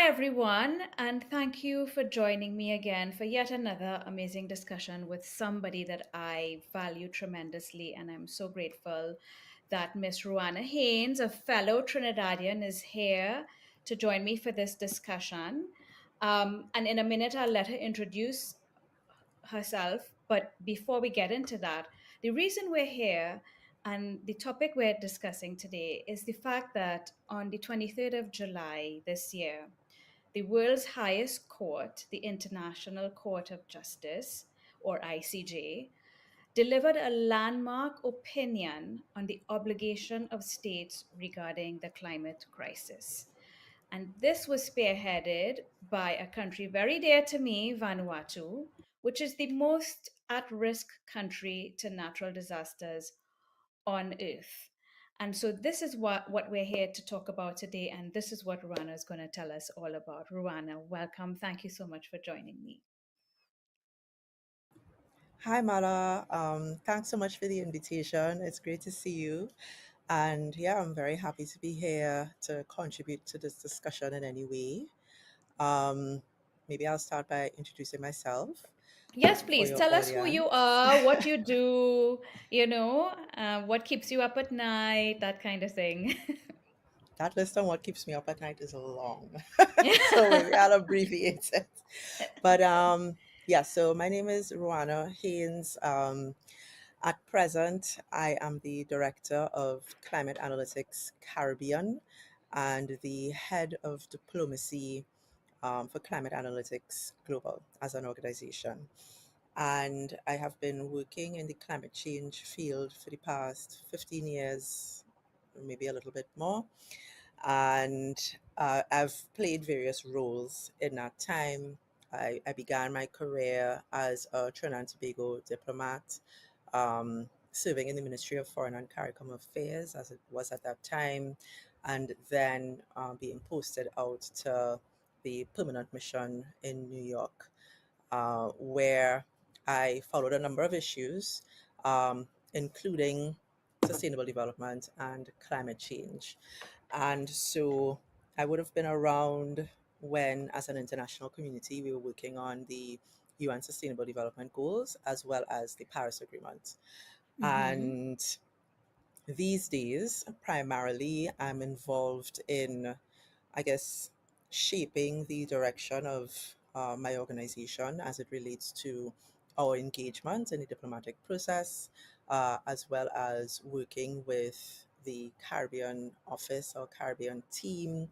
everyone, and thank you for joining me again for yet another amazing discussion with somebody that I value tremendously. And I'm so grateful that Miss Rueanna Haynes, a fellow Trinidadian, is here to join me for this discussion. And in a minute, I'll let her introduce herself. But before we get into that, the reason we're here and the topic we're discussing today is the fact that on the 23rd of July this year, the world's highest court, the International Court of Justice, or ICJ, delivered a landmark opinion on the obligation of states regarding the climate crisis. And this was spearheaded by a country very dear to me, Vanuatu, which is the most at risk country to natural disasters on Earth. And so this is what we're here to talk about today. And this is what Ruana is going to tell us all about. Ruana, welcome. Thank you so much for joining me. Hi, Mala. Thanks so much for the invitation. It's great to see you. And yeah, I'm very happy to be here to contribute to this discussion in any way. Um, Maybe I'll start by introducing myself Yes, for please your tell us who you audience. are, what you do, what keeps you up at night, that kind of thing. That list on what keeps me up at night is long, so maybe I'll abbreviate it. But yeah, so my name is Rueanna Haynes. At present, I am the Director of Climate Analytics Caribbean and the Head of Diplomacy for Climate Analytics Global as an organization. And I have been working in the climate change field for the past 15 years, maybe a little bit more. And I've played various roles in that time. I began my career as a Trinidad and Tobago diplomat, serving in the Ministry of Foreign and CARICOM Affairs as it was at that time, and then being posted out to the permanent mission in New York, where I followed a number of issues, including sustainable development and climate change. And so I would have been around when, as an international community, we were working on the UN Sustainable Development Goals as well as the Paris Agreement. Mm-hmm. And these days, primarily, I'm involved in, I guess, shaping the direction of my organization as it relates to our engagement in the diplomatic process, as well as working with the Caribbean office or Caribbean team,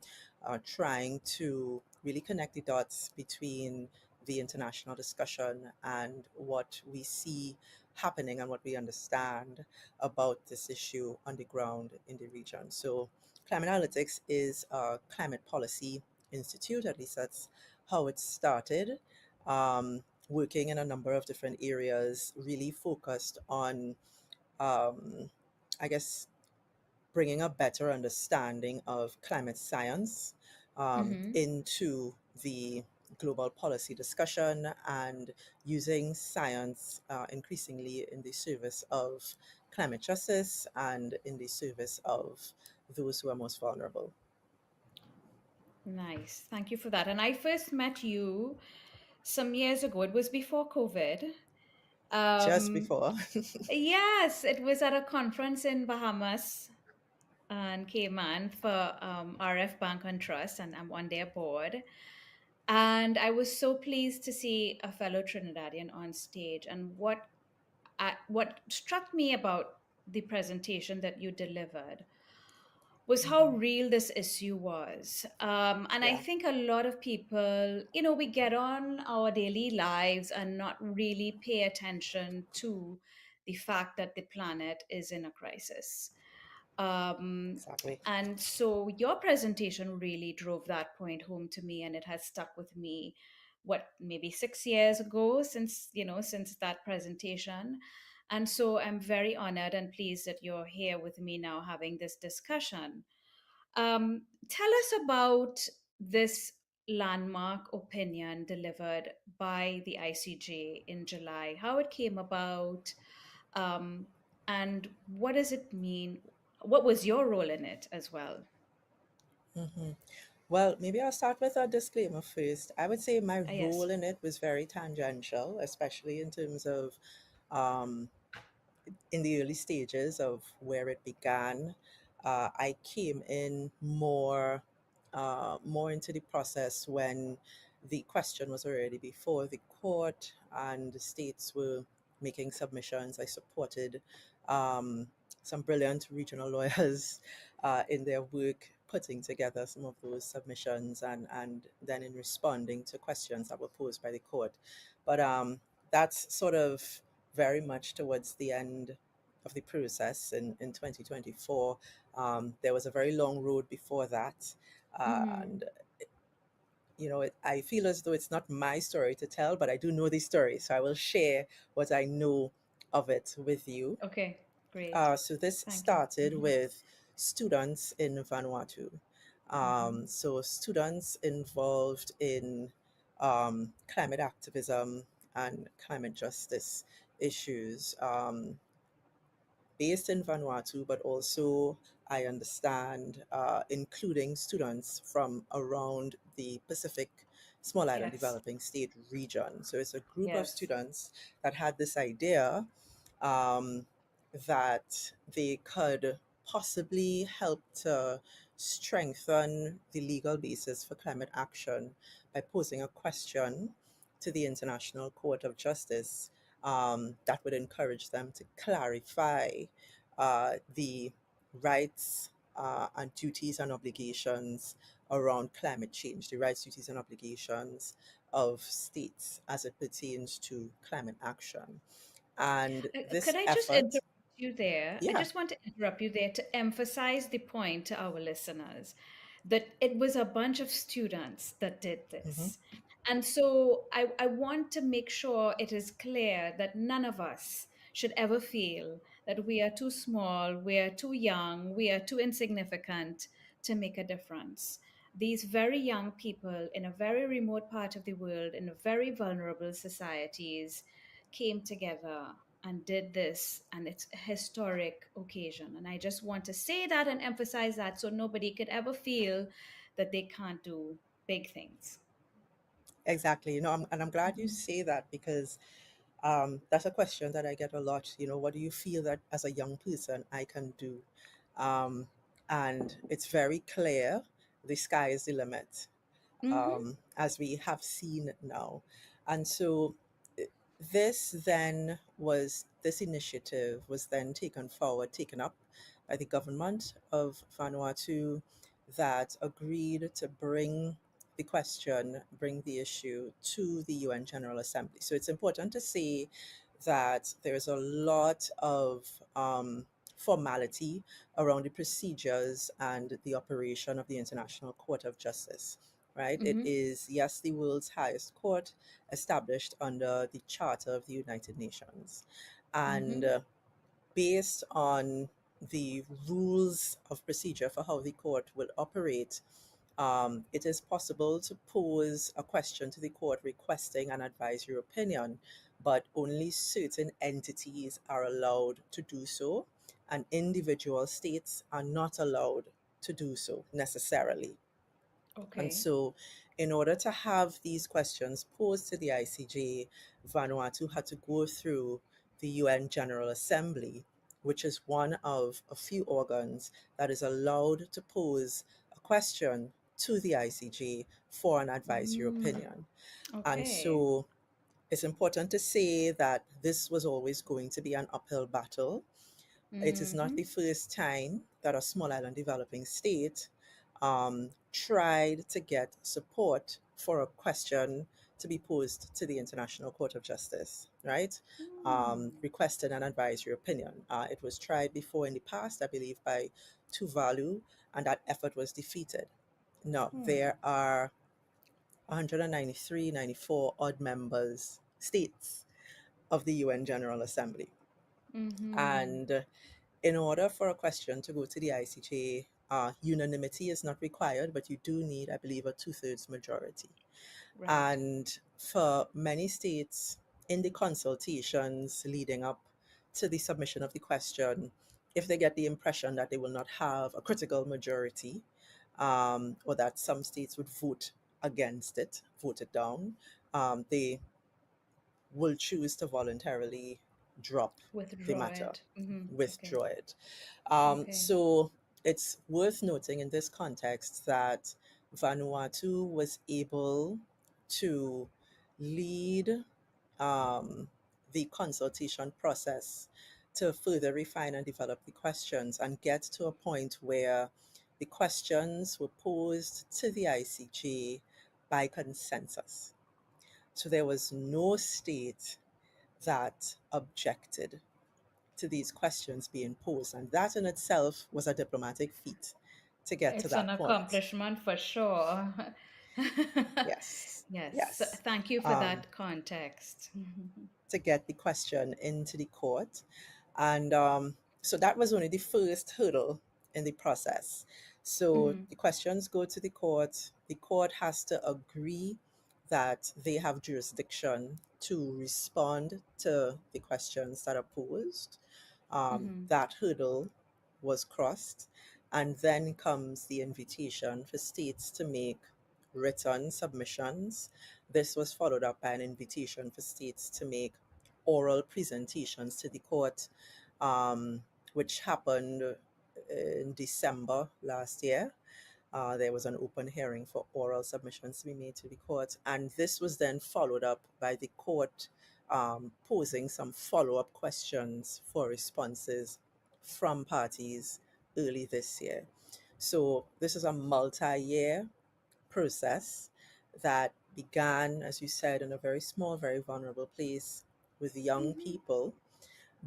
trying to really connect the dots between the international discussion and what we see happening and what we understand about this issue on the ground in the region. So, Climate Analytics is a climate policy institute, at least that's how it started, working in a number of different areas, really focused on, um, I guess, bringing a better understanding of climate science Mm-hmm. into the global policy discussion and using science increasingly in the service of climate justice and in the service of those who are most vulnerable. Nice. Thank you for that. And I first met you some years ago. It was before COVID. Just Um, before. yes, it was at a conference in Bahamas and Cayman for RF Bank and Trust, and I'm on their board. And I was so pleased to see a fellow Trinidadian on stage. And what struck me about the presentation that you delivered was how Mhm. real this issue was. And I Yeah, think a lot of people, we get on our daily lives and not really pay attention to the fact that the planet is in a crisis. Um, exactly. and so your presentation really drove that point home to me, and it has stuck with me. What, maybe 6 years ago, since that presentation. And so I'm very honored and pleased that you're here with me now having this discussion. Tell us about this landmark opinion delivered by the ICJ in July, how it came about, um, and what does it mean? What was your role in it as well? Hmm. Well, maybe I'll start with a disclaimer first. I would say my Yes. role in it was very tangential, especially in terms of um, in the early stages of where it began. I came in more into the process when the question was already before the court and the states were making submissions. I supported um, some brilliant regional lawyers in their work putting together some of those submissions and then in responding to questions that were posed by the court. But that's sort of very much towards the end of the process in 2024. There was a very long road before that. Hmm. And, I feel as though it's not my story to tell, but I do know the story. So I will share what I know of it with you. Okay, great. So this Thank you. started with students in Vanuatu. Hmm. So students involved in climate activism and climate justice issues. Based in Vanuatu, but also I understand including students from around the Pacific Small Island Yes. Developing State region. So it's a group of Yes. students that had this idea um, that they could possibly help to strengthen the legal basis for climate action by posing a question to the International Court of Justice that would encourage them to clarify the rights and duties and obligations around climate change, the rights, duties, and obligations of states as it pertains to climate action. And Could this I just effort, interrupt you there? I yeah, just want to interrupt you there to emphasize the point to our listeners that it was a bunch of students that did hmm this. And so I want to make sure it is clear that none of us should ever feel that we are too small, we are too young, we are too insignificant to make a difference. These very young people in a very remote part of the world, in very vulnerable societies, came together and did this, and it's a historic occasion. And I just want to say that and emphasize that so nobody could ever feel that they can't do big things. exactly. And I'm glad you Mhm. say that because that's a question that I get a lot. What do you feel that as a young person I can do? Um, and it's very clear the sky is the limit, Mhm. as we have seen now. And so this initiative was then taken up by the government of Vanuatu that agreed to bring the issue to the UN General Assembly. So it's important to say that there's a lot of formality around the procedures and the operation of the International Court of Justice, right? It Mhm. is, yes, the world's highest court established under the Charter of the United Nations. And Mhm. based on the rules of procedure for how the court will operate, it is possible to pose a question to the court requesting an advisory opinion, but only certain entities are allowed to do so, and individual states are not allowed to do so necessarily. And Okay. so, in order to have these questions posed to the ICJ, Vanuatu had to go through the UN General Assembly, which is one of a few organs that is allowed to pose a question to the ICJ for an advisory Mm. opinion. And Okay. so, it's important to say that this was always going to be an uphill battle. It is not Mhm. the first time that a small island developing state tried to get support for a question to be posed to the International Court of Justice, right? Mm. Requested an advisory opinion. It was tried before in the past, I believe, by Tuvalu, and that effort was defeated. Now, Hmm. there are 193, 94 odd members, states of the UN General Assembly. Mhm. And in order for a question to go to the ICJ, unanimity is not required, but you do need, I believe, a two-thirds majority. Right. And for many states, in the consultations leading up to the submission of the question, if they get the impression that they will not have a critical majority, or that some states would vote against it, vote it down. They will choose to voluntarily drop the Withdraw matter, it. Hmm. Okay. withdraw it. Okay. So it's worth noting in this context that Vanuatu was able to lead um, the consultation process to further refine and develop the questions and get to a point where the questions were posed to the ICJ by consensus. So there was no state that objected to these questions being posed. And that in itself was a diplomatic feat to get to It's an that point. accomplishment for sure. Yes, Yes. yes. Thank you for Um, that context. to get the question into the court. And so that was only the first hurdle in the process. So Hmm. the questions go to the court. The court has to agree that they have jurisdiction to respond to the questions that are posed. Hmm. That hurdle was crossed. And then comes the invitation for states to make written submissions. This was followed up by an invitation for states to make oral presentations to the court, um, which happened in December last year. There was an open hearing for oral submissions to be made to the court, and this was then followed up by the court posing some follow up questions for responses from parties early this year. So, this is a multi year process that began, as you said, in a very small, very vulnerable place with young Hmm. people,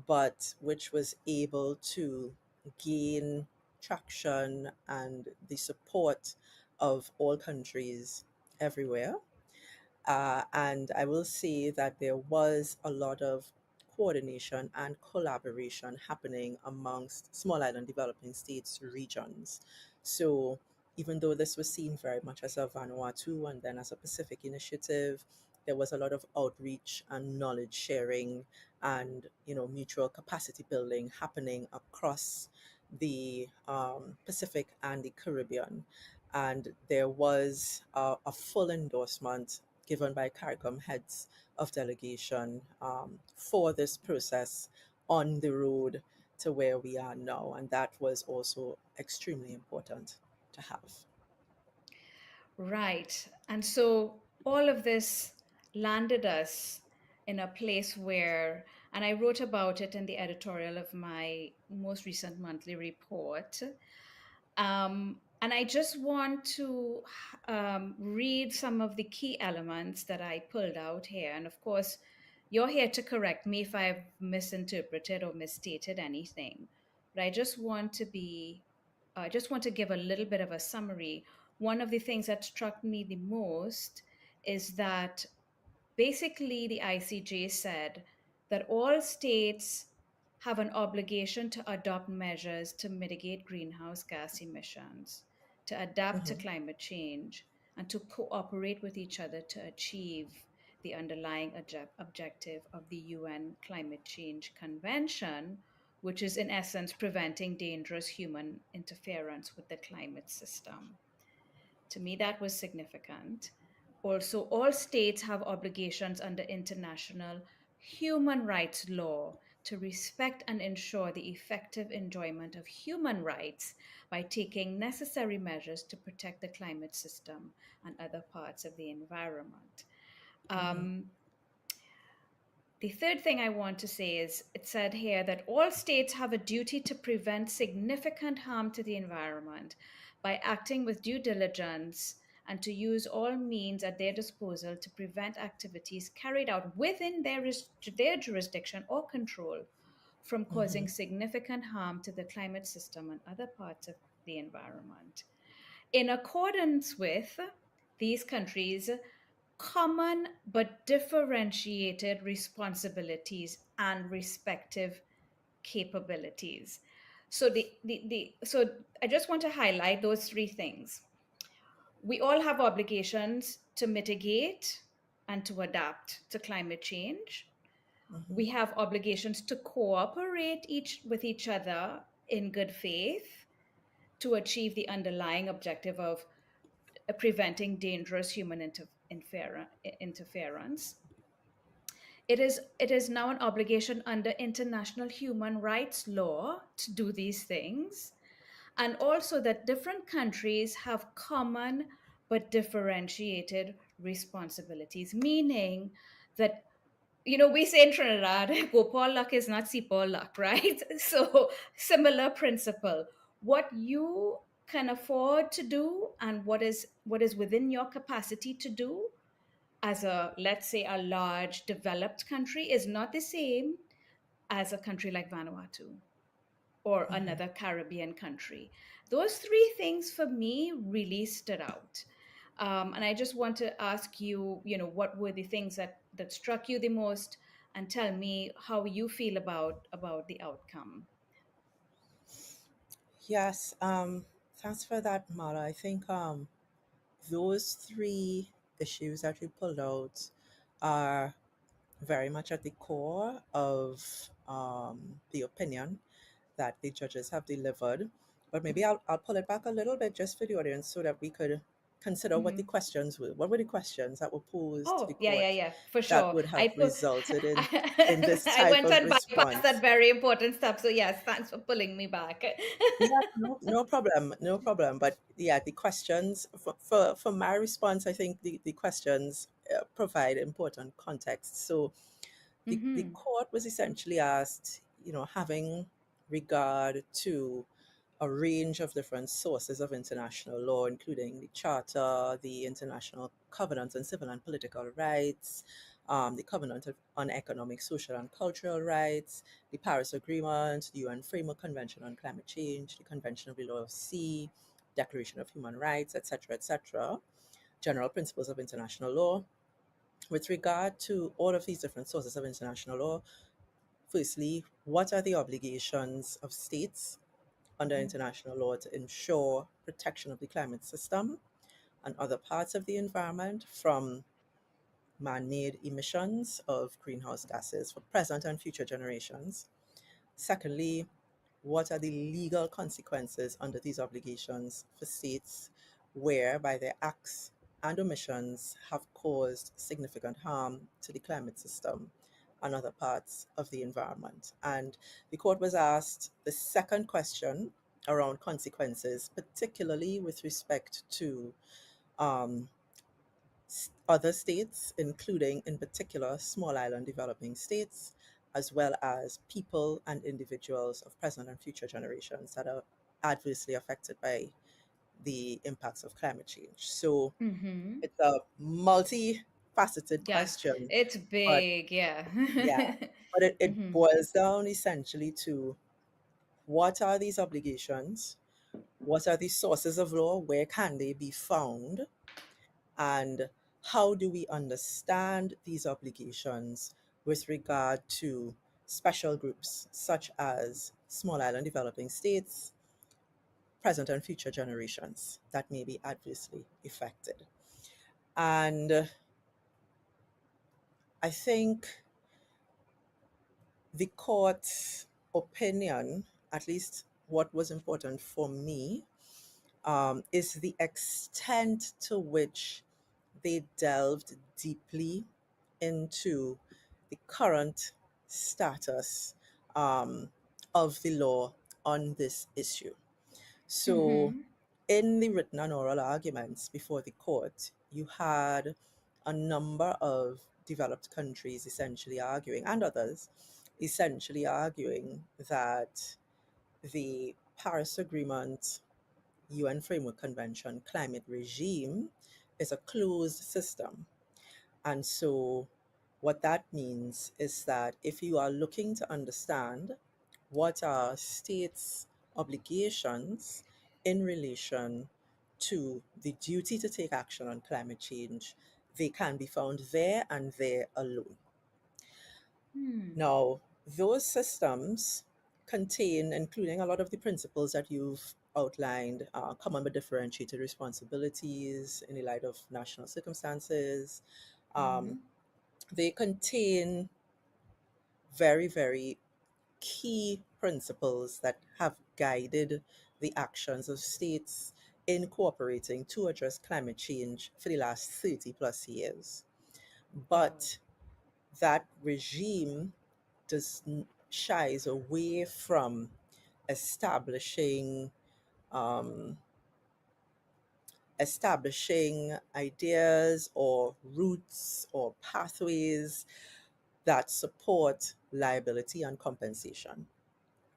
but which was able to gain traction and the support of all countries everywhere. And I will say that there was a lot of coordination and collaboration happening amongst small island developing states regions. So even though this was seen very much as a Vanuatu and then as a Pacific initiative, there was a lot of outreach and knowledge sharing and mutual capacity building happening across the Pacific and the Caribbean. And there was a full endorsement given by CARICOM heads of delegation for this process on the road to where we are now. And that was also extremely important to have. Right. And so all of this landed us in a place where, and I wrote about it in the editorial of my most recent monthly report. And I just want to read some of the key elements that I pulled out here. And of course, you're here to correct me if I've misinterpreted or misstated anything. But I just want to give a little bit of a summary. One of the things that struck me the most is that basically the ICJ said that all states have an obligation to adopt measures to mitigate greenhouse gas emissions, to adapt to Hmm. climate change, and to cooperate with each other to achieve the underlying objective of the UN Climate Change Convention, which is in essence preventing dangerous human interference with the climate system. To me, that was significant. Also, all states have obligations under international human rights law to respect and ensure the effective enjoyment of human rights by taking necessary measures to protect the climate system and other parts of the environment. Hmm. Um, the third thing I want to say is it said here that all states have a duty to prevent significant harm to the environment by acting with due diligence and to use all means at their disposal to prevent activities carried out within their jurisdiction or control from causing Hmm. significant harm to the climate system and other parts of the environment. In accordance with these countries' common but differentiated responsibilities and respective capabilities. So I just want to highlight those three things. We all have obligations to mitigate and to adapt to climate change. Hmm. We have obligations to cooperate each with each other in good faith to achieve the underlying objective of preventing dangerous human interference. It is now an obligation under international human rights law to do these things, and also that different countries have common but differentiated responsibilities, meaning that, we say in Trinidad, Gopal luck is not Sipol luck, right? So, similar principle. What you can afford to do and what is within your capacity to do as a, let's say, a large developed country is not the same as a country like Vanuatu or Mhm. another Caribbean country. Those three things for me really stood out. And I just want to ask you, what were the things that struck you the most, and tell me how you feel about the outcome. Yes, thanks for that, Mala. I think those three issues that you pulled out are very much at the core of the opinion that the judges have delivered. But maybe I'll pull it back a little bit just for the audience so that we could consider what the Hmm. questions were. What were the questions that were posed to the Oh, yeah, yeah, court yeah, for that sure. would have I put, resulted in this I type went of and bypassed that response? very important step. So yes, thanks for pulling me back. Yeah, no problem, no problem. But yeah, the questions for my response, I think the questions provide important context. So the Hmm. court was essentially asked, having regard to a range of different sources of international law, including the Charter, the International Covenant on Civil and Political Rights, the on Economic, Social, and Cultural Rights, the Paris Agreement, the UN Framework Convention on Climate Change, the Convention of the Law of Sea, Declaration of Human Rights, etc., etc., general principles of international law. With regard to all of these different sources of international law, firstly, what are the obligations of states under international law to ensure protection of the climate system and other parts of the environment from man made emissions of greenhouse gases for present and future generations? Secondly, what are the legal consequences under these obligations for states where, by their acts and omissions, have caused significant harm to the climate system and other parts of the environment? And the court was asked the second question around consequences, particularly with respect to um, other states, including in particular small island developing states, as well as people and individuals of present and future generations that are adversely affected by the impacts of climate change. So Hmm. it's a multifaceted Yeah, question, it's but big. Yeah. yeah, but it Hmm. boils down essentially to what are these obligations? What are the sources of law? Where can they be found? And how do we understand these obligations with regard to special groups such as small island developing states, present and future generations that may be adversely affected? And I think the court's opinion, at least what was important for me, is the extent to which they delved deeply into the current status um, of the law on this issue. So, Hmm. in the written and oral arguments before the court, you had a number of developed countries essentially arguing, and others essentially arguing, that the Paris Agreement, UN Framework Convention climate regime is a closed system. And so, what that means is that if you are looking to understand what are states' obligations in relation to the duty to take action on climate change, they can be found there and there alone. Hmm. Now, those systems contain, including a lot of the principles that you've outlined, common but differentiated responsibilities in the light of national circumstances. Um, Hmm. they contain very, very key principles that have guided the actions of states in cooperating to address climate change for the last 30 plus years. Wow. But that regime does shies away from establishing um, establishing ideas or routes or pathways that support liability and compensation,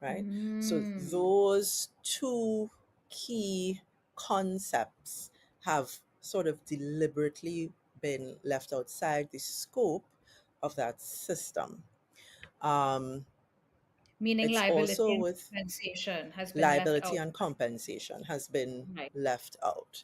right? So Mm. those two key concepts have sort of deliberately been left outside the scope of that system. Um, Meaning it's liability also and with compensation has been left liability and outside. compensation has been Right. left out.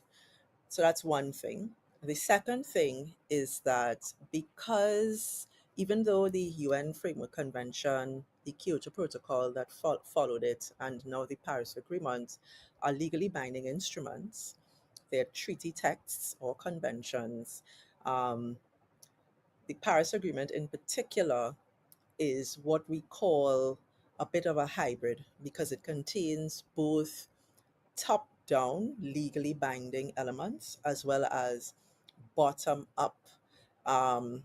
So that's one thing. The second thing is that because even though the UN Framework Convention, the Kyoto Protocol that followed it, and now the Paris Agreement are legally binding instruments, they're treaty texts or conventions. Um, the Paris Agreement, in particular, is what we call a bit of a hybrid because it contains both top down legally binding elements as well as bottom up um,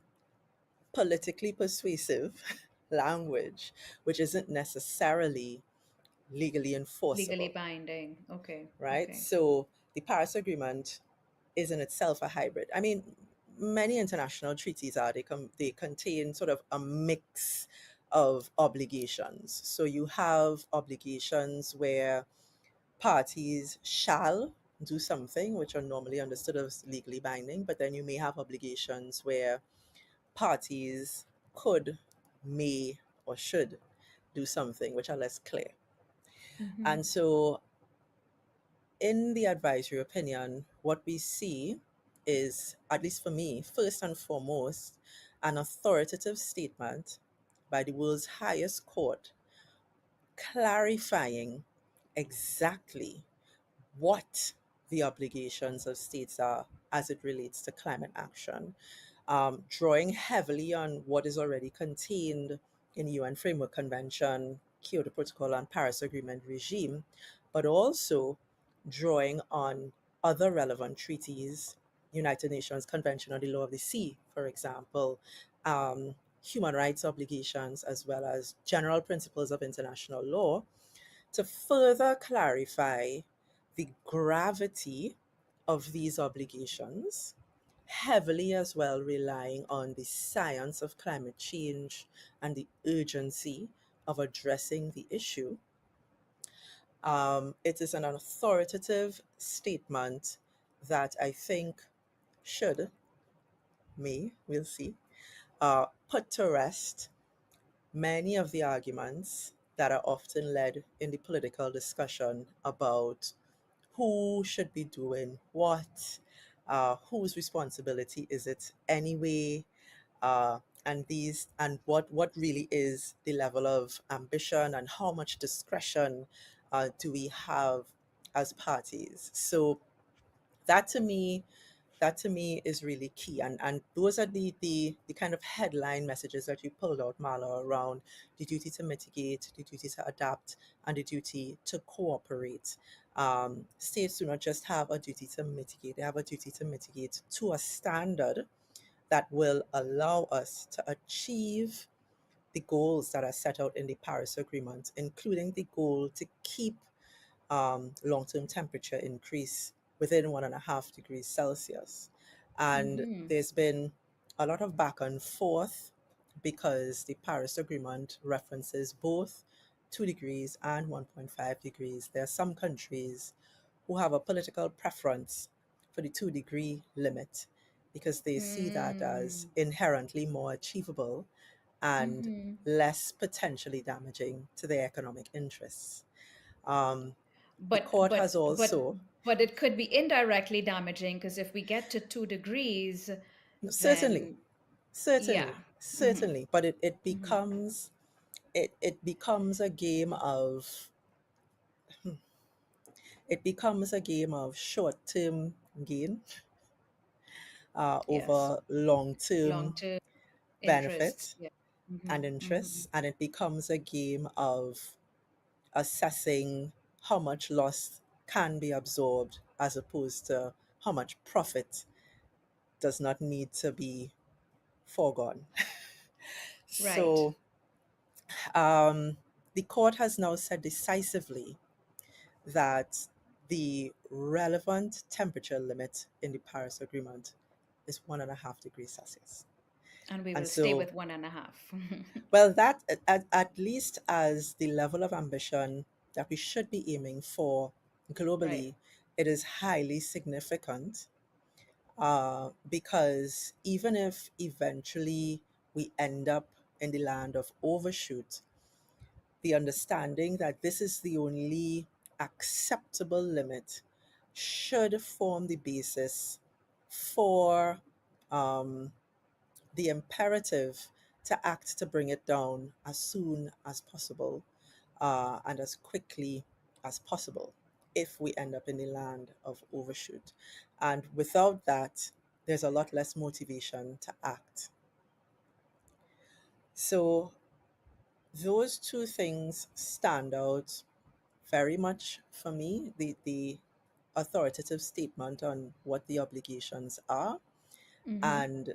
politically persuasive language, which isn't necessarily legally Legally enforceable, binding. Okay. right? Okay. So the Paris Agreement is in itself a hybrid. I mean, many international treaties are, they contain sort of a mix of obligations. So you have obligations where parties shall do something, which are normally understood as legally binding, but then you may have obligations where parties could, may, or should do something, which are less clear. Mm-hmm. And so, in the advisory opinion, what we see is, at least for me, first and foremost, an authoritative statement by the world's highest court clarifying exactly what the obligations of states are as it relates to climate action, drawing heavily on what is already contained in the UN Framework Convention, Kyoto Protocol, and Paris Agreement regime, but also drawing on other relevant treaties, United Nations Convention on the Law of the Sea, for example, human rights obligations, as well as general principles of international law to further clarify the gravity of these obligations, heavily as well relying on the science of climate change and the urgency of addressing the issue. It is an authoritative statement that I think should, we'll see, put to rest many of the arguments that are often led in the political discussion about who should be doing what, whose responsibility is it anyway, uh, and what really is the level of ambition and how much discretion do we have as parties. So that to me that to me is really key, and those are the kind of headline messages that you pulled out, Marla, around the duty to mitigate, the duty to adapt, and the duty to cooperate. States do not just have a duty to mitigate, they have a duty to mitigate to a standard that will allow us to achieve the goals that are set out in the Paris Agreement, including the goal to keep long-term temperature increase within 1.5 degrees Celsius. And Mm-hmm. there's been a lot of back and forth because the Paris Agreement references both 2 degrees and 1.5 degrees. There are some countries who have a political preference for the 2-degree limit because they see that as Mm. inherently more achievable and Mm-hmm. less potentially damaging to their economic interests. Um, the But court but has but also, but it could be indirectly damaging because if we get to 2 degrees, certainly, then yeah. certainly, Mm-hmm. certainly, but Mm-hmm. it becomes a game of short-term gain Yes. over long-term Long-term interests. benefit Yeah. Mm-hmm. and Mm-hmm. interests, and it becomes a game of assessing how much loss can be absorbed as opposed to how much profit does not need to be foregone. Right. So um, the court has now said decisively that the relevant temperature limit in the Paris Agreement is 1.5 degrees Celsius. And we And will stay so, with 1.5. well, that at least as the level of ambition that we should be aiming for Right. globally, it is highly significant because even if eventually we end up in the land of overshoot, the understanding that this is the only acceptable limit should form the basis for um, the imperative to act to bring it down as soon as possible and as quickly as possible if we end up in the land of overshoot. And without that, there's a lot less motivation to act. So, those two things stand out very much for me, the authoritative statement on what the obligations are Mm-hmm. and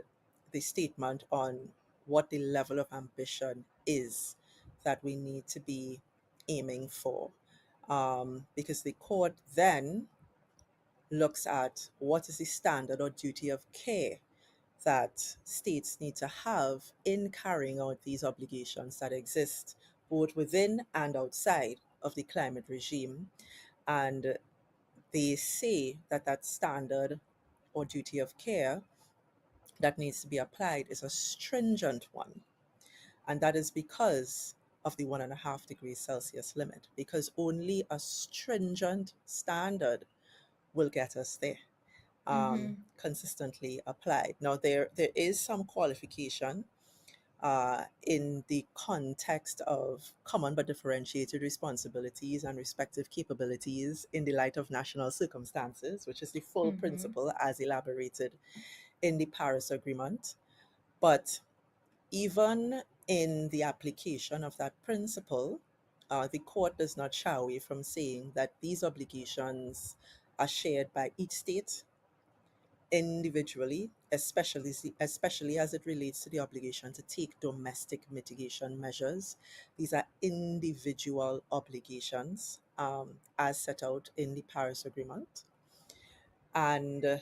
the statement on what the level of ambition is that we need to be aiming for. Because the court then looks at what is the standard or duty of care that states need to have in carrying out these obligations that exist both within and outside of the climate regime. And they say that that standard or duty of care that needs to be applied is a stringent one. And that is because of the 1.5 degrees Celsius limit, because only a stringent standard will get us there, Mm-hmm. consistently applied. Now, there is some qualification in the context of common but differentiated responsibilities and respective capabilities in the light of national circumstances, which is the full Mm-hmm. principle as elaborated in the Paris Agreement. But even in the application of that principle, the court does not shy away from saying that these obligations are shared by each state individually, especially as it relates to the obligation to take domestic mitigation measures. These are individual obligations as set out in the Paris Agreement. And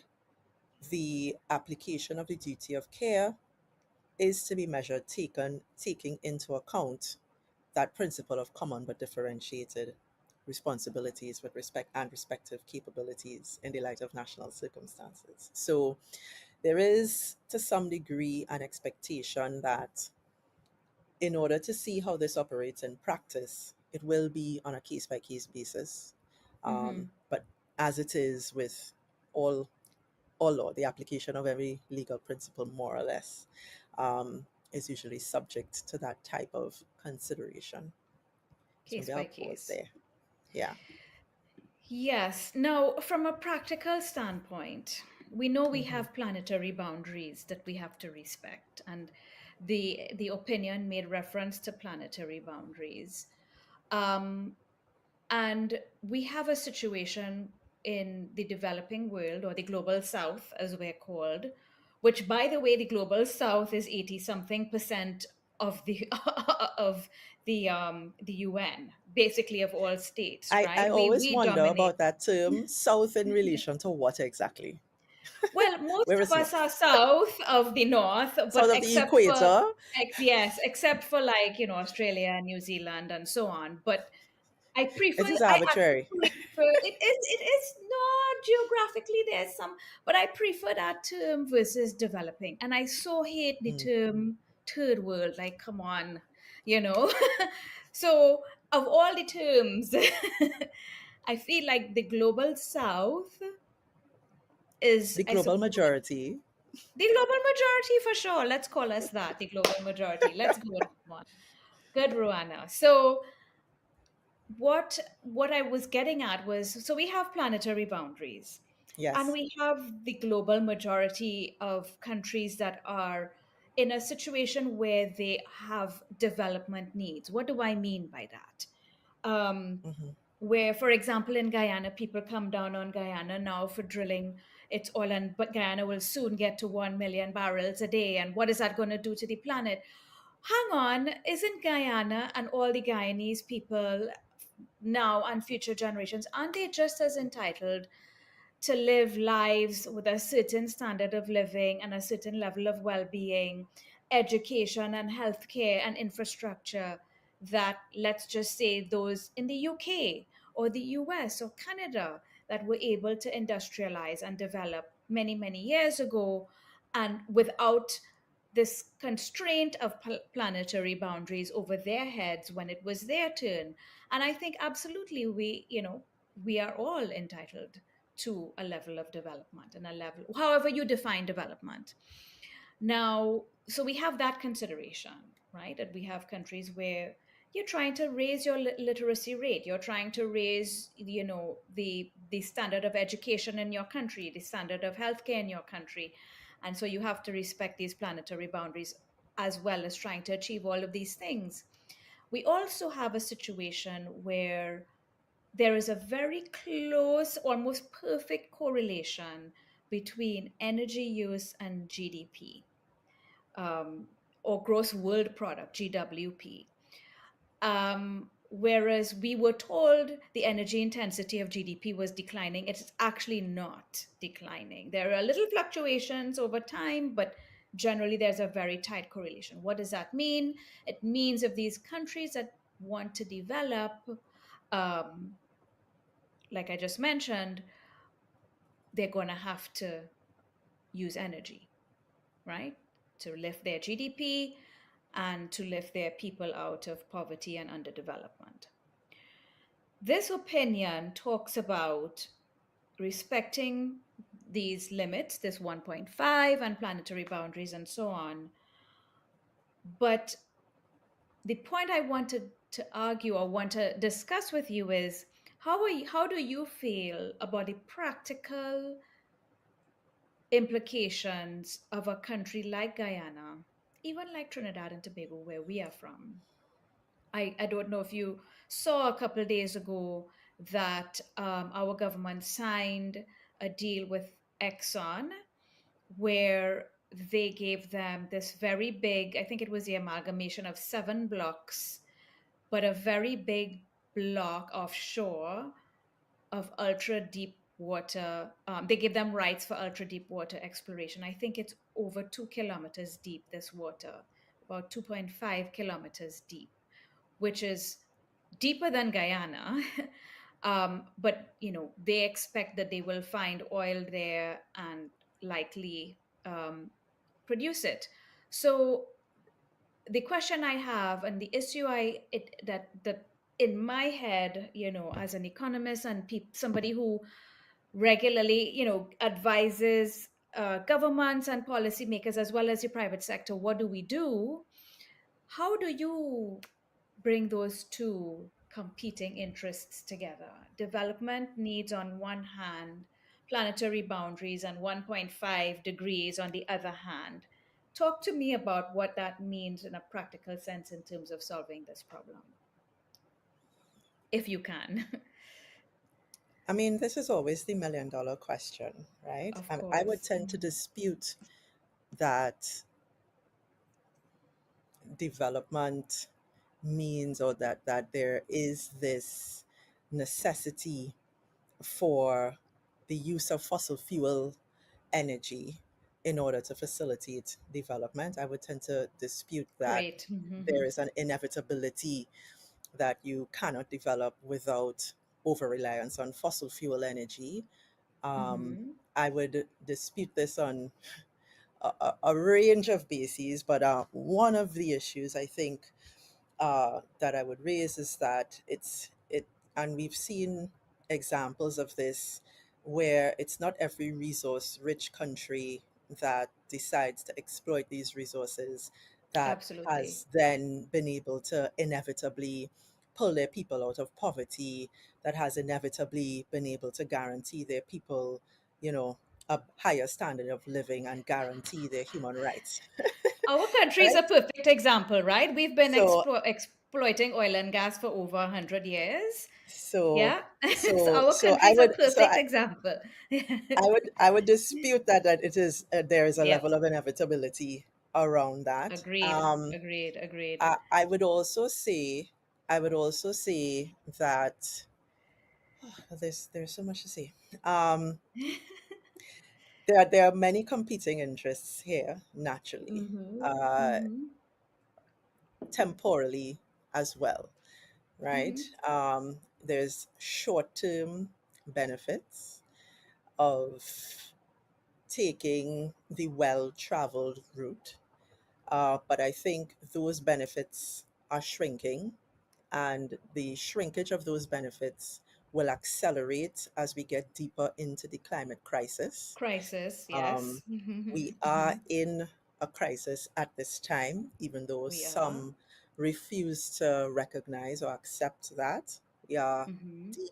the application of the duty of care is to be measured taking into account that principle of common but differentiated responsibilities with respect and respective capabilities in the light of national circumstances. So there is to some degree an expectation that in order to see how this operates in practice, it will be on a case by case basis. Mm-hmm. But as it is with all all law, the application of every legal principle, more or less, is usually subject to that type of consideration. So Case maybe I'll by pause case. there. Yeah. Yes. Now, from a practical standpoint, we know we Hmm. have planetary boundaries that we have to respect, and the opinion made reference to planetary boundaries. Um, and we have a situation in the developing world, or the global south, as we're called, which, by the way, the global south is 80 something percent of the of the UN, basically of all states, I right? always We wonder dominate. about that term, south in relation to what exactly? Well, most Where of is us are north? south of the north, but South of the equator? yes, except for, like, Australia and New Zealand and so on. But It is I actually arbitrary. prefer, it is not geographically, there's some, but I prefer that term versus developing. And I so hate the Mm. term third world. Like, come on, you know. So, of all the terms, I feel like the global south is, The I global suppose, majority. the global majority for sure. Let's call us that, the global majority. Let's go with that one. Good, Ruana. So what I was getting at was, so we have planetary boundaries, and Yes. we have the global majority of countries that are in a situation where they have development needs. What do I mean by that? Um, Hmm. where, for example, in Guyana, people come down on Guyana now for drilling its oil, and but Guyana will soon get to 1 million barrels a day. And what is that going to do to the planet? Hang on, isn't Guyana and all the Guyanese people now and future generations, aren't they just as entitled to live lives with a certain standard of living and a certain level of well-being, education and healthcare and infrastructure that, let's just say, those in the UK or the US or Canada that were able to industrialize and develop many, many years ago, and without this constraint of planetary boundaries over their heads when it was their turn. And I think absolutely we are all entitled to a level of development and a level, however you define development. Now, so we have that consideration, right? That we have countries where you're trying to raise your literacy rate, you're trying to raise, the standard of education in your country, the standard of healthcare in your country. And so you have to respect these planetary boundaries as well as trying to achieve all of these things. We also have a situation where there is a very close, almost perfect correlation between energy use and GDP, um, or gross world product, GWP. Whereas we were told the energy intensity of GDP was declining, it's actually not declining. There are little fluctuations over time, but generally there's a very tight correlation. What does that mean? It means if these countries that want to develop, um, like I just mentioned, they're going to have to use energy, right? To lift their GDP and to lift their people out of poverty and underdevelopment. This opinion talks about respecting these limits, this 1.5 and planetary boundaries and so on. But the point I wanted to argue or want to discuss with you is how do you feel about the practical implications of a country like Guyana, even like Trinidad and Tobago, where we are from? I don't know if you saw a couple of days ago that our government signed a deal with Exxon where they gave them this very big, I think it was the amalgamation of 7 blocks, but a very big block offshore of ultra deep water. They give them rights for ultra deep water exploration. I think it's over 2 kilometers deep, this water, about 2.5 kilometers deep, which is deeper than Guyana. But they expect that they will find oil there and likely produce it. So the question I have and the issue that in my head, as an economist and somebody who regularly, advises governments and policymakers as well as the private sector, what do we do? How do you bring those two competing interests together? Development needs on one hand, planetary boundaries and 1.5 degrees on the other hand. Talk to me about what that means in a practical sense in terms of solving this problem, if you can. I mean, this is always the $1 million question, right? Of I would course. tend to dispute that development means, or that there is this necessity for the use of fossil fuel energy in order to facilitate development. I would tend to dispute that Great. there is an inevitability that you cannot develop without over reliance on fossil fuel energy. Um, Hmm. I would dispute this on a range of bases, but one of the issues I think that I would raise is that and we've seen examples of this where it's not every resource rich country that decides to exploit these resources that Absolutely. has then been able to inevitably pull their people out of poverty, that has inevitably been able to guarantee their people, you know, a higher standard of living and guarantee their human rights, Our country is a right? perfect example, right? We've been So exploiting oil and gas for over 100 years. So Yeah. So so our so country is a so perfect example. I would dispute that it is there is a Yep. level of inevitability around that. Agreed. Agreed. Agreed. I would also say that there's so much to say. Um, there are many competing interests here, naturally, Mm-hmm. uh, Mm-hmm. temporally as well, right? Mm-hmm. There's short-term benefits of taking the well-traveled route, but I think those benefits are shrinking, and the shrinkage of those benefits will accelerate as we get deeper into the climate crisis. Crisis. Um, Yes. Mm-hmm. we Mm-hmm. are in a crisis at this time, even though We are. some refuse to recognize or accept that. We are Mm-hmm. deep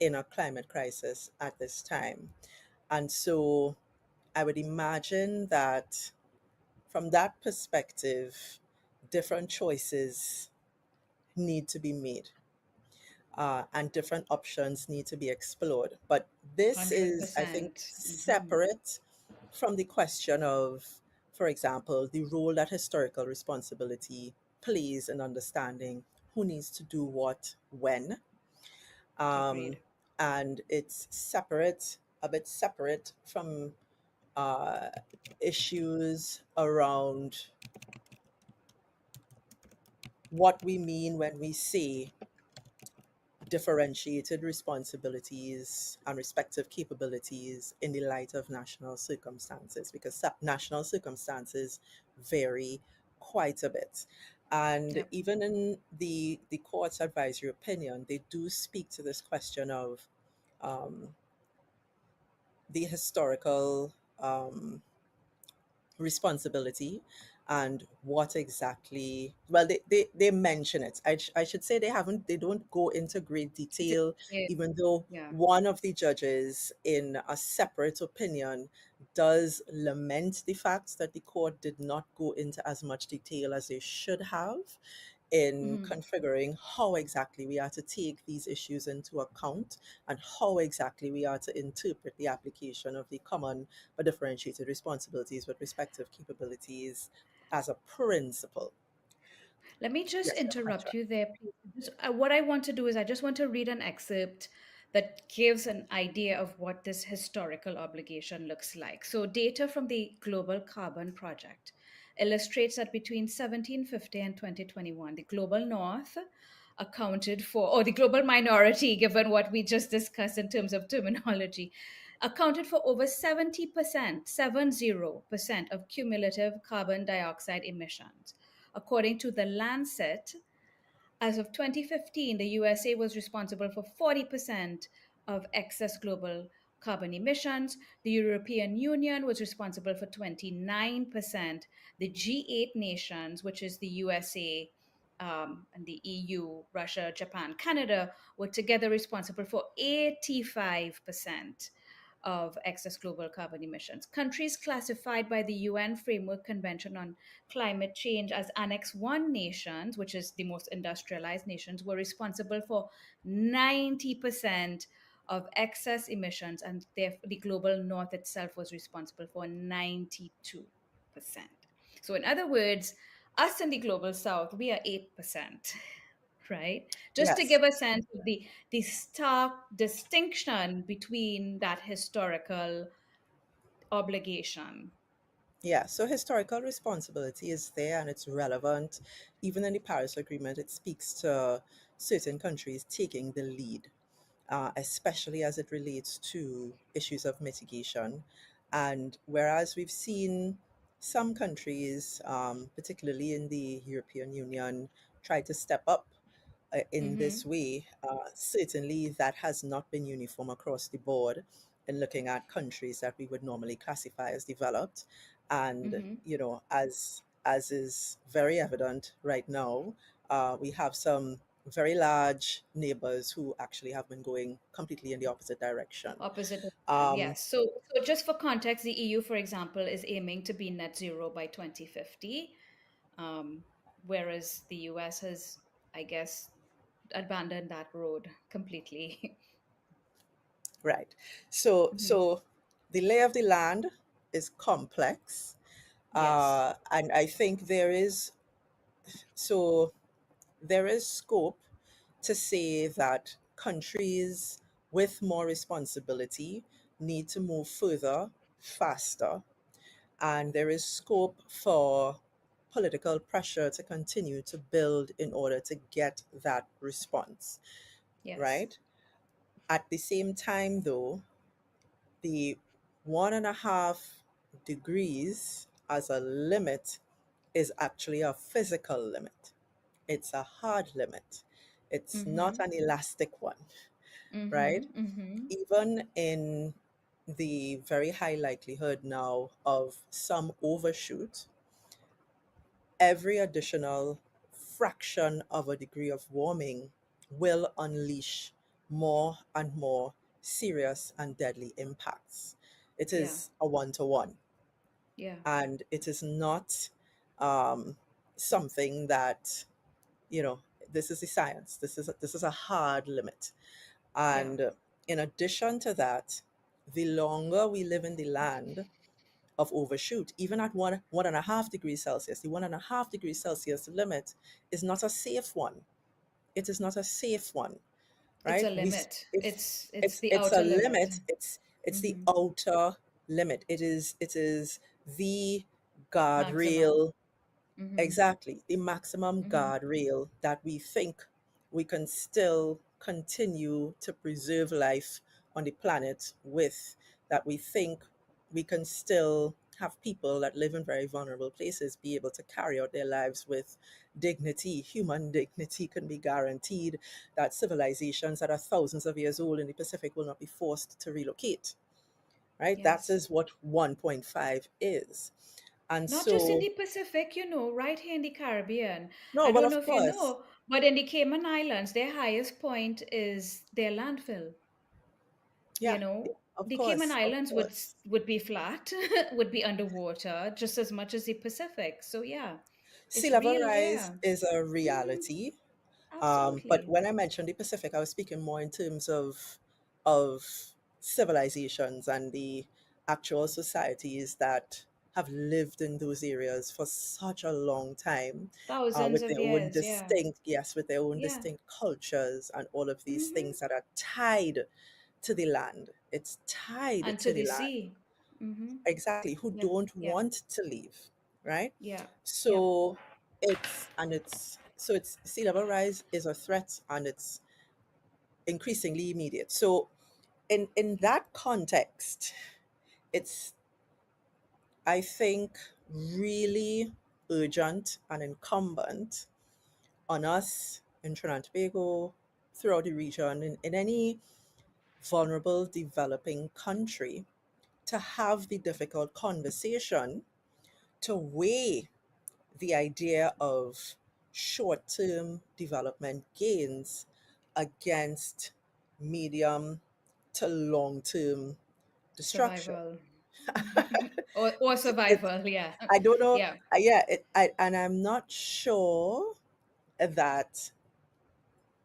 in a climate crisis at this time. And so I would imagine that from that perspective, different choices need to be made, and different options need to be explored. But this is, I think, 100%. Mm-hmm. separate from the question of, for example, the role that historical responsibility plays in understanding who needs to do what when. Um, Agreed. and it's separate, a bit separate from uh, issues around what we mean when we say differentiated responsibilities and respective capabilities in the light of national circumstances, because national circumstances vary quite a bit. And Yep. even in the court's advisory opinion, they do speak to this question of um, the historical responsibility and what exactly, well, they mention it. I should say they don't go into great It's detail, okay. even though Yeah. one of the judges in a separate opinion does lament the fact that the court did not go into as much detail as they should have in Mm-hmm. configuring how exactly we are to take these issues into account and how exactly we are to interpret the application of the common but differentiated responsibilities with respective capabilities as a principle. Let me just Yes, ma'am. interrupt you there, please. What I want to do is I just want to read an excerpt that gives an idea of what this historical obligation looks like. So, data from the Global Carbon Project illustrates that between 1750 and 2021, the global north accounted for, or the global minority, given what we just discussed in terms of terminology, accounted for over 70%, 70% of cumulative carbon dioxide emissions. According to the Lancet, as of 2015, the USA was responsible for 40% of excess global carbon emissions. The European Union was responsible for 29%. The G8 nations, which is the USA, and the EU, Russia, Japan, Canada, were together responsible for 85% of excess global carbon emissions. Countries classified by the UN Framework Convention on Climate Change as Annex 1 nations, which is the most industrialized nations, were responsible for 90% of excess emissions, and the global north itself was responsible for 92%. So, in other words, us in the global south, we are 8%. Right? Just to Yes. give a sense of the stark distinction between that historical obligation. Yeah, so historical responsibility is there and it's relevant. Even in the Paris Agreement, it speaks to certain countries taking the lead, especially as it relates to issues of mitigation. And whereas we've seen some countries, particularly in the European Union, try to step up in Mm-hmm. this way, certainly that has not been uniform across the board in looking at countries that we would normally classify as developed. And, Mm-hmm. as is very evident right now, we have some very large neighbors who actually have been going completely in the opposite direction. Opposite direction, Um, yes. So just for context, the EU, for example, is aiming to be net zero by 2050, um, whereas the US has, I guess, abandon that road completely. Right. So, Mhm. so the lay of the land is complex, Yes. and I think so there is scope to say that countries with more responsibility need to move further, faster, and there is scope for political pressure to continue to build in order to get that response, Yes. right? At the same time, though, the 1.5 degrees as a limit is actually a physical limit. It's a hard limit. It's not Mm-hmm. an elastic one, right? Mm-hmm. Mm-hmm. Even in the very high likelihood now of some overshoot, every additional fraction of a degree of warming will unleash more and more serious and deadly impacts. It Yeah. is a one to one, Yeah. and it is not um, something that, you know, this is the science. This is a hard limit. Yeah. And in addition to that, the longer we live in the land of overshoot, even at 1.5 degrees Celsius, the 1.5 degrees Celsius limit is not a safe one. It is not a safe one, It's a right? limit. It's It's the it's a outer limit. limit. It's the Mm-hmm. outer limit. It is the Maximum. guardrail. Mm-hmm. Exactly, the maximum Mm-hmm. guardrail that we think we can still continue to preserve life on the planet with, that we think we can still have people that live in very vulnerable places be able to carry out their lives with dignity. Human dignity can be guaranteed, that civilizations that are thousands of years old in the Pacific will not be forced to relocate, right? That Yes. is what 1.5 is. And Not just in so, the Pacific, right here in the Caribbean. no, I well, don't know of if you course. know, but in the Cayman Islands, their highest point is their landfill. Yeah, of The Cayman course, of Islands course. would be flat, would be underwater just as much as the Pacific. So yeah, Sea it's level real rise there. is a Hmm. reality. But Absolutely. when I mentioned the Pacific, I was speaking more in terms of civilizations and the actual societies that have lived in those areas for such a long time, Thousands with of their own years, yeah. distinct, yes, with their own Yeah. distinct cultures and all of these Hmm. things that are tied to the land. It's tied And to to the the land. sea. Hmm. Exactly, who Yeah. don't Yeah. want to leave, right? Yeah. Yep. So it's sea level rise is a threat, and it's increasingly immediate. So in that context, it's, I think, really urgent and incumbent on us in Trinidad and Tobago, throughout the region, in any vulnerable developing country, to have the difficult conversation to weigh the idea of short term development gains against medium to long term destruction. Survival. Or It's, survival, yeah. I don't know. Yeah. Yeah, and I'm not sure that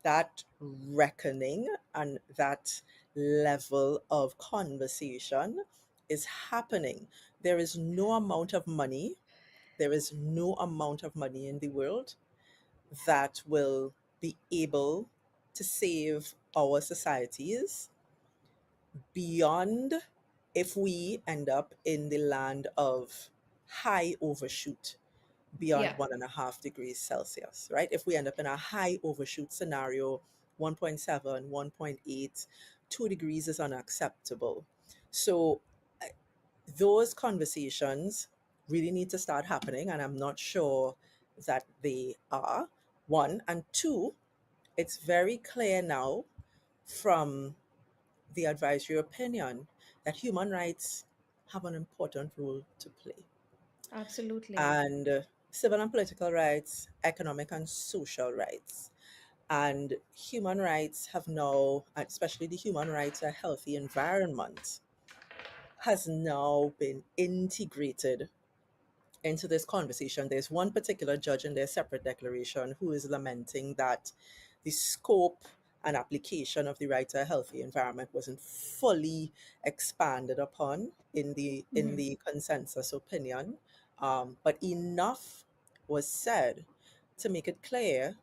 that reckoning and that level of conversation is happening. There is no amount of money, there is no amount of money in the world that will be able to save our societies beyond, if we end up in the land of high overshoot beyond Yeah. 1.5 degrees Celsius, right? If we end up in a high overshoot scenario, 1.7, 1.8, 2 degrees is unacceptable. So those conversations really need to start happening, and I'm not sure that they are. One, and two, it's very clear now from the advisory opinion that human rights have an important role to play. Absolutely. And civil and political rights, economic and social rights. And human rights have now, especially the human rights, a healthy environment, has now been integrated into this conversation. There's one particular judge in their separate declaration who is lamenting that the scope and application of the right to a healthy environment wasn't fully expanded upon in Mm-hmm. the consensus opinion, but enough was said to make it clear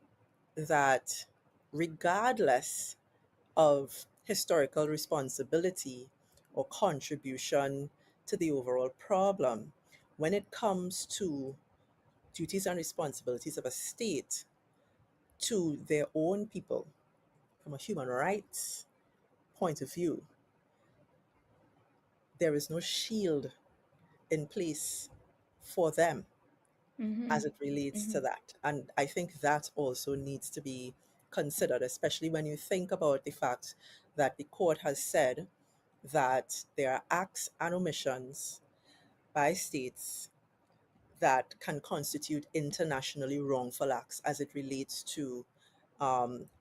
that regardless of historical responsibility or contribution to the overall problem, when it comes to duties and responsibilities of a state to their own people from a human rights point of view, there is no shield in place for them Mm-hmm. as it relates Mm-hmm. to that. And I think that also needs to be considered, especially when you think about the fact that the court has said that there are acts and omissions by states that can constitute internationally wrongful acts as it relates to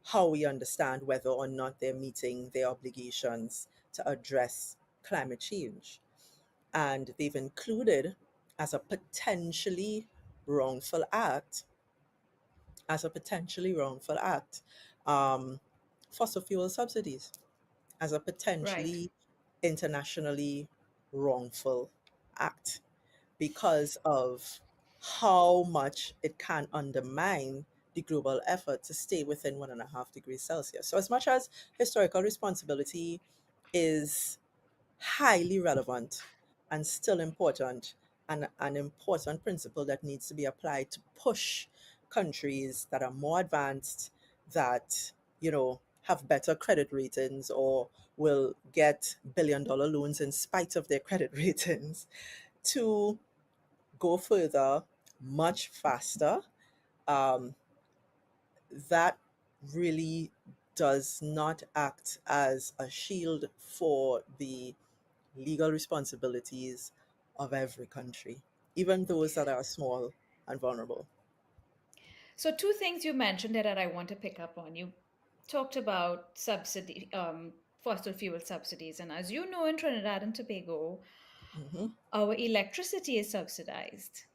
how we understand whether or not they're meeting their obligations to address climate change. And they've included as a potentially wrongful act, as a potentially wrongful act, um, fossil fuel subsidies as a Right. potentially internationally wrongful act because of how much it can undermine the global effort to stay within 1.5 degrees Celsius. So, as much as historical responsibility is highly relevant and still important, and an important principle that needs to be applied to push countries that are more advanced, that have better credit ratings or will get billion-dollar loans in spite of their credit ratings, to go further much faster. um, that really does not act as a shield for the legal responsibilities of every country, even those that are small and vulnerable. So, two things you mentioned there that I want to pick up on. You talked about fossil fuel subsidies, and as you know, in Trinidad and Tobago, Hmm. our electricity is subsidized,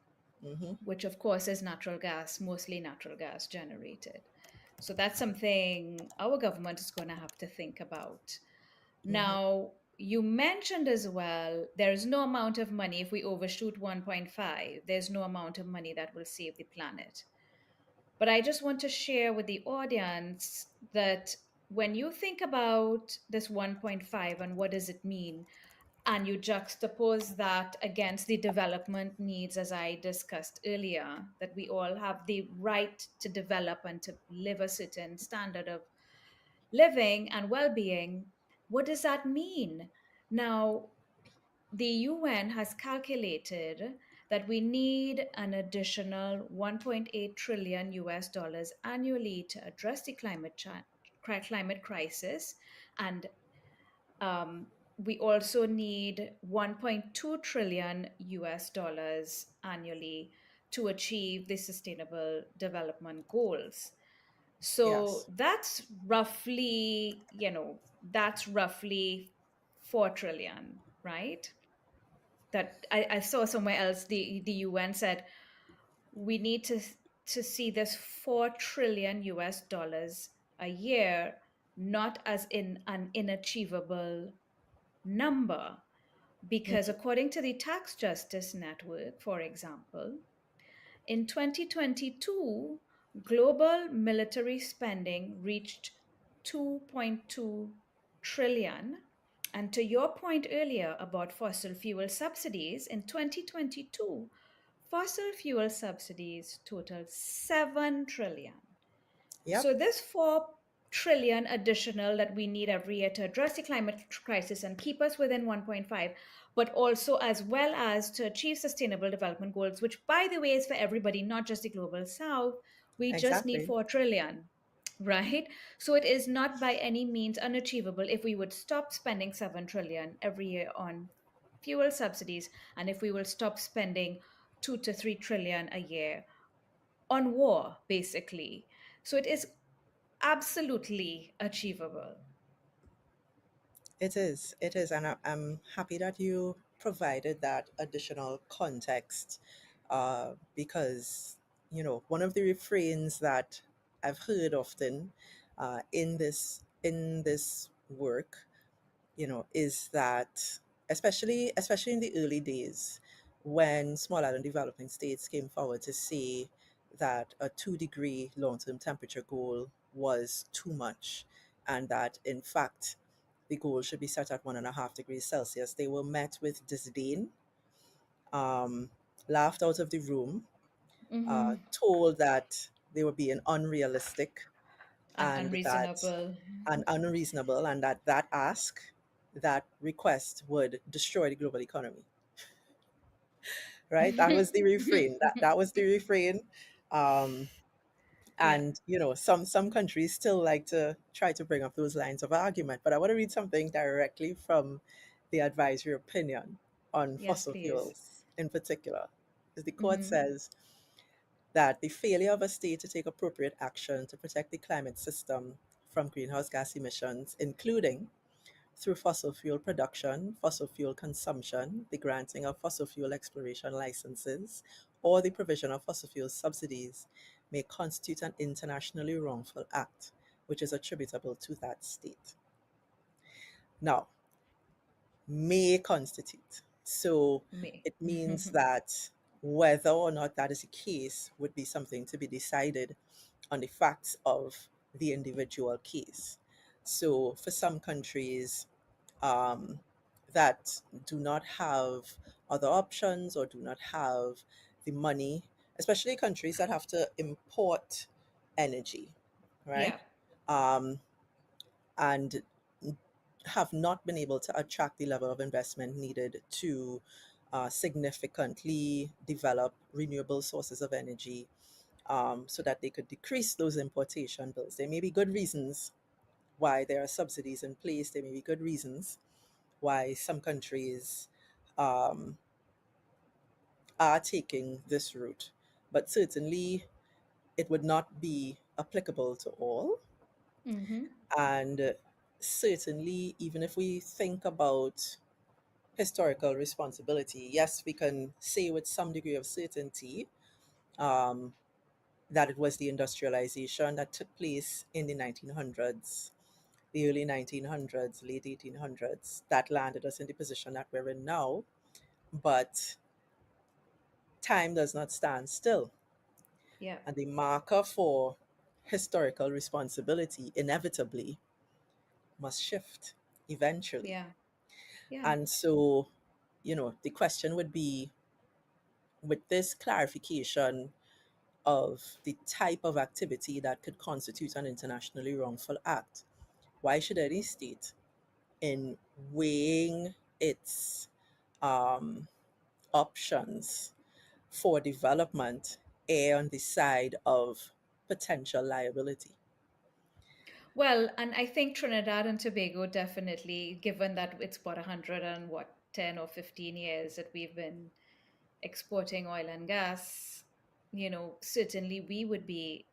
Hmm. which of course is natural gas, mostly natural gas generated. So that's something our government is going to have to think about. Hmm. Now, you mentioned as well, there's no amount of money if we overshoot 1.5, there's no amount of money that will save the planet. But I just want to share with the audience that when you think about this 1.5 and what does it mean, and you juxtapose that against the development needs, as I discussed earlier, that we all have the right to develop and to live a certain standard of living and well being, what does that mean? Now, the UN has calculated that we need an additional 1.8 trillion US dollars annually to address the climate crisis, and um, we also need 1.2 trillion US dollars annually to achieve the sustainable development goals. So Yes, that's roughly 4 trillion, right? That I saw somewhere else, the UN said we need to see this 4 trillion US dollars a year, not as in an inachievable number, because hmm, according to the Tax Justice Network, for example, in 2022, global military spending reached 2.2 trillion. And to your point earlier about fossil fuel subsidies, in 2022, fossil fuel subsidies totaled 7 trillion. yep, So this 4 trillion additional that we need every year to address the climate crisis and keep us within 1.5, but also as well as to achieve sustainable development goals, which by the way is for everybody, not just the global south. We just need exactly. 4 trillion, right? So it is not by any means unachievable if we would stop spending 7 trillion every year on fuel subsidies, and if we will stop spending 2 to 3 trillion a year on war, basically. So it is absolutely achievable. It is, and I'm happy that you provided that additional context, because one of the refrains that I've heard often in this work, is that especially in the early days when small island developing states came forward to say that a 2-degree long-term temperature goal was too much, and that in fact the goal should be set at 1.5 degrees Celsius, they were met with disdain, um, laughed out of the room, Mm-hmm. told that they were being unrealistic And and that unreasonable. and unreasonable, and that ask, that request would destroy the global economy. Right? That was the refrain. That was the refrain. Um, Yeah. and some countries still like to try to bring up those lines of argument. But I want to read something directly from the advisory opinion on Yes, fossil please. fuels in particular. As the court Mm-hmm. says that the failure of a state to take appropriate action to protect the climate system from greenhouse gas emissions, including through fossil fuel production, fossil fuel consumption, the granting of fossil fuel exploration licenses, or the provision of fossil fuel subsidies, may constitute an internationally wrongful act, which is attributable to that state. Now, may constitute. So Me. it means that whether or not that is the case would be something to be decided on the facts of the individual case. So for some countries, um, that do not have other options or do not have the money, especially countries that have to import energy, right? Yeah. Um, and have not been able to attract the level of investment needed to significantly develop renewable sources of energy, so that they could decrease those importation bills. There may be good reasons why there are subsidies in place. There may be good reasons why some countries um, are taking this route, but certainly it would not be applicable to all. Mm-hmm. And certainly, even if we think about historical responsibility, yes, we can say with some degree of certainty um, that it was the industrialization that took place in the 1900s, the early 1900s, late 1800s, that landed us in the position that we're in now. But time does not stand still. Yeah. And the marker for historical responsibility inevitably must shift eventually. Yeah. Yeah. And so, the question would be, with this clarification of the type of activity that could constitute an internationally wrongful act, why should any state, in weighing its um, options for development, err on the side of potential liability? Well, and I think Trinidad and Tobago definitely, given that it's about 100 and what, 10 or 15 years that we've been exporting oil and gas, certainly we would be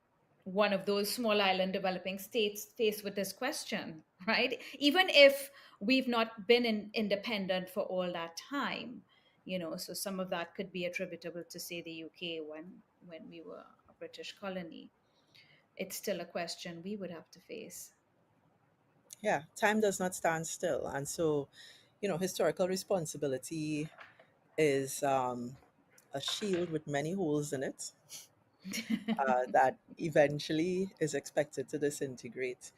one of those small island developing states faced with this question, right? Even if we've not been independent for all that time, so some of that could be attributable to, say, the UK when we were a British colony. It's still a question we would have to face. Yeah, time does not stand still. And so, historical responsibility is a shield with many holes in it, that eventually is expected to disintegrate.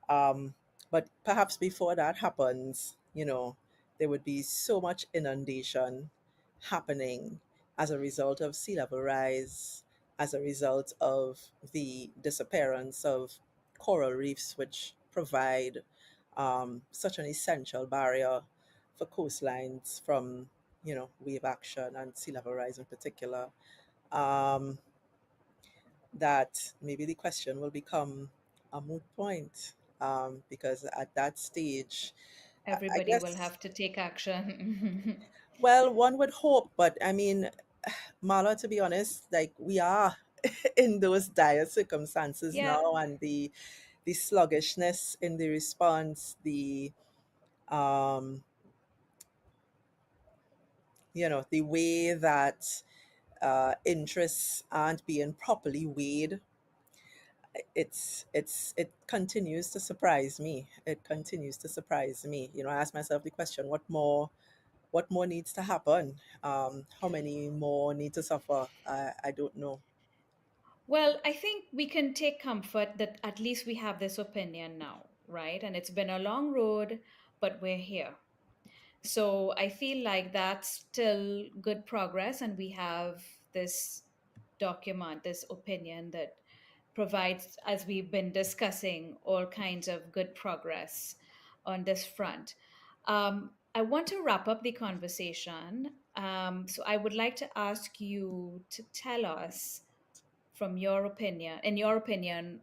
Um, but perhaps before that happens, there would be so much inundation happening as a result of sea level rise, as a result of the disappearance of coral reefs, which provide such an essential barrier for coastlines from, wave action and sea level rise in particular. Um, that maybe the question will become a moot point, because at that stage, I Everybody will guess, have to take action. well, one would hope, but I mean, Marla, to be honest, like we are in those dire circumstances Yeah. now, and the sluggishness in the response, um, the way that interests aren't being properly weighed, it continues to surprise me. It continues to surprise me. I ask myself the question, what more needs to happen? How many more need to suffer? I don't know. Well, I think we can take comfort that at least we have this opinion now, right? And it's been a long road, but we're here. So I feel like that's still good progress, and we have this document, this opinion that provides, as we've been discussing, all kinds of good progress on this front. I want to wrap up the conversation. So I would like to ask you to tell us, from your opinion, in your opinion,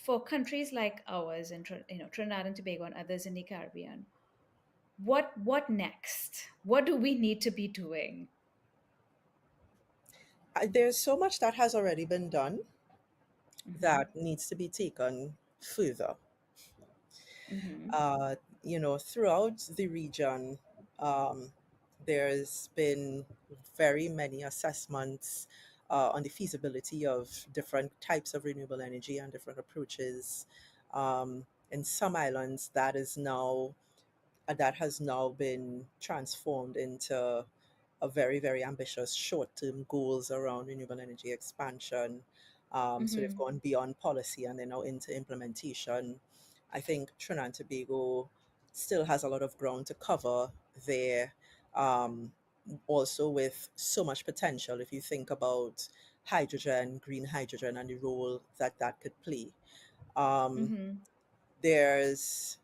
for countries like ours in Trinidad and Tobago and others in the Caribbean, what next? What do we need to be doing? There's so much that has already been done Hmm. that needs to be taken further. Hmm. uh, Throughout the region, um, there's been very many assessments on the feasibility of different types of renewable energy and different approaches. In some islands, that has now been transformed into a very, very ambitious short-term goals around renewable energy expansion. So they've Hmm. gone beyond policy and they're now into implementation. I think Trinidad and Tobago still has a lot of ground to cover there. Um, Also with so much potential if you think about hydrogen, green hydrogen, and the role that that could play. Um, Hmm. there's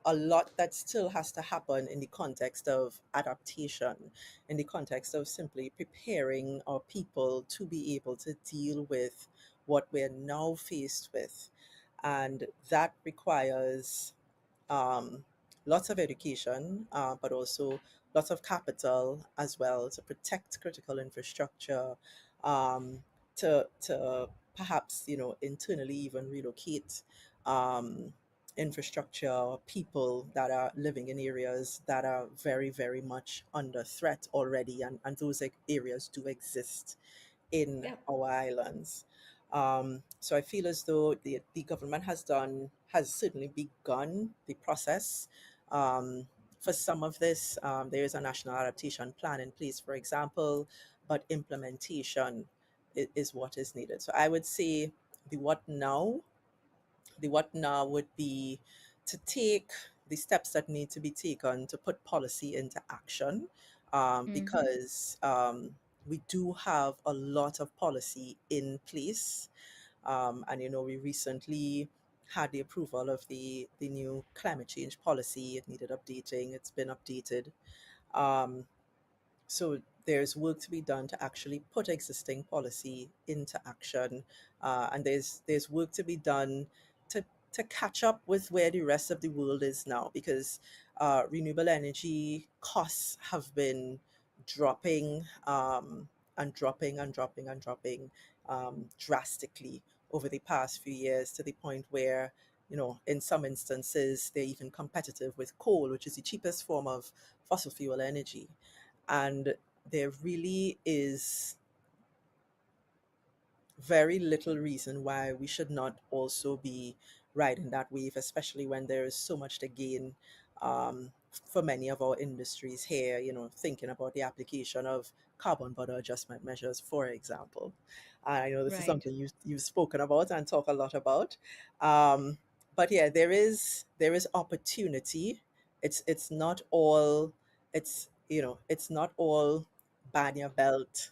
a lot that still has to happen in the context of adaptation, in the context of simply preparing our people to be able to deal with what we're now faced with. And that requires um, lots of education, but also lots of capital as well to protect critical infrastructure, to perhaps internally even relocate um, infrastructure, people that are living in areas that are very, very much under threat already, and those areas do exist in Yep. our islands. So I feel as though the government has certainly begun the process. Um, for some of this, there is a national adaptation plan in place, for example, but implementation is what is needed. So I would say the what now the what now would be to take the steps that need to be taken to put policy into action, Hmm. because we do have a lot of policy in place. And we recently had the approval of the new climate change policy. It needed updating. It's been updated. Um, so there's work to be done to actually put existing policy into action, and there's work to be done to to catch up with where the rest of the world is now, because renewable energy costs have been dropping, and dropping and dropping and dropping drastically over the past few years, to the point where in some instances they're even competitive with coal, which is the cheapest form of fossil fuel energy. And there really is very little reason why we should not also be riding that wave, especially when there is so much to gain, for many of our industries here, thinking about the application of carbon border adjustment measures, for example. And I know this is Right. something you've spoken about and talk a lot about. Um, but yeah, there is opportunity. It's not all it's not all Banya belt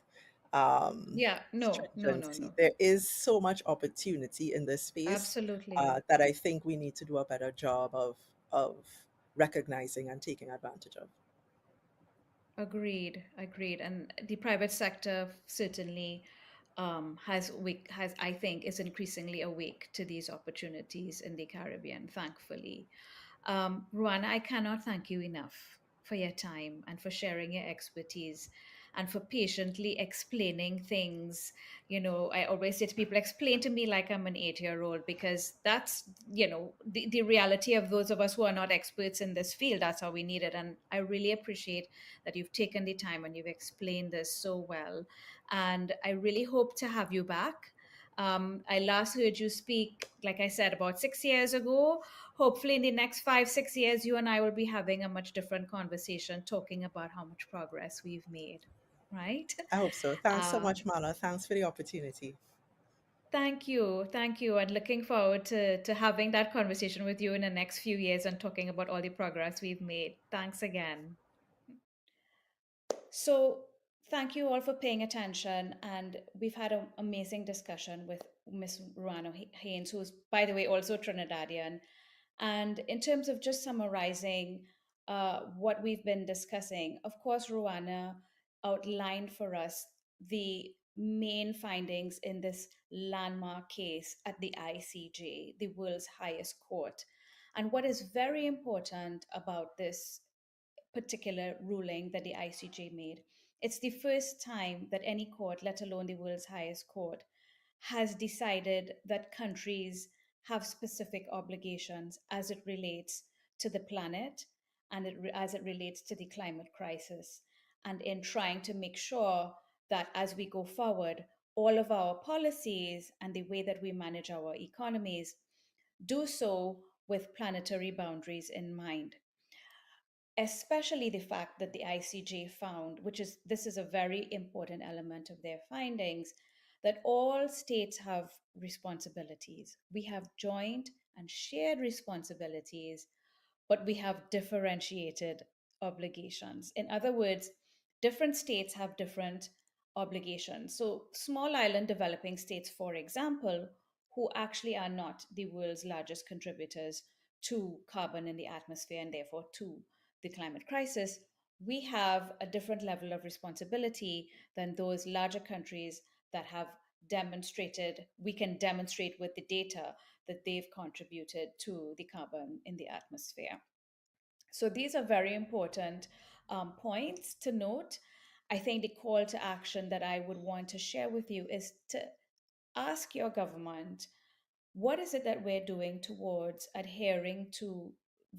Yeah. No. No. No. stringency. No. There is so much opportunity in this space, Absolutely. that I think we need to do a better job of recognizing and taking advantage of. Agreed. Agreed. And the private sector certainly has, I think, is increasingly awake to these opportunities in the Caribbean, thankfully. Ruana, I cannot thank you enough for your time and for sharing your expertise and for patiently explaining things. I always say to people, explain to me like I'm an 8-year old, because that's, the reality of those of us who are not experts in this field. That's how we need it. And I really appreciate that you've taken the time and you've explained this so well. And I really hope to have you back. I last heard you speak, like I said, about 6 years ago. Hopefully, in the next 5, 6 years, you and I will be having a much different conversation talking about how much progress we've made, right? I hope so. Thanks so Um, much, Mala. Thanks for the opportunity. Thank you. Thank you. And looking forward to having that conversation with you in the next few years and talking about all the progress we've made. Thanks again. So, thank you all for paying attention. And we've had an amazing discussion with Miss Ruano Haynes, who's, by the way, also Trinidadian. And in terms of just summarizing what we've been discussing, of course, Ruana outlined for us the main findings in this landmark case at the ICJ, the world's highest court. And what is very important about this particular ruling that the ICJ made. It's the first time that any court, let alone the world's highest court, has decided that countries have specific obligations as it relates to the planet and as it relates to the climate crisis. And in trying to make sure that as we go forward, all of our policies and the way that we manage our economies do so with planetary boundaries in mind, especially the fact that the ICJ found, which is this is a very important element of their findings, that all states have responsibilities. We have joint and shared responsibilities, but we have differentiated obligations. In other words, different states have different obligations. So, small island developing states, for example, who actually are not the world's largest contributors to carbon in the atmosphere and therefore to the climate crisis, we have a different level of responsibility than those larger countries that have demonstrated, we can demonstrate with the data that they've contributed to the carbon in the atmosphere. So these are very important points to note. I think the call to action that I would want to share with you is to ask your government, what is it that we're doing towards adhering to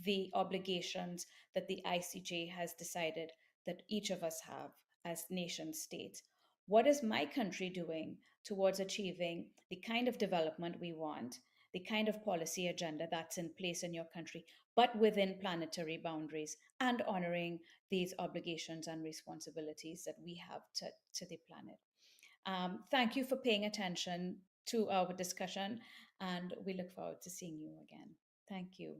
the obligations that the ICJ has decided that each of us have as nation states? What is my country doing towards achieving the kind of development we want, the kind of policy agenda that's in place in your country, but within planetary boundaries and honoring these obligations and responsibilities that we have to the planet? Thank you for paying attention to our discussion, and we look forward to seeing you again. Thank you.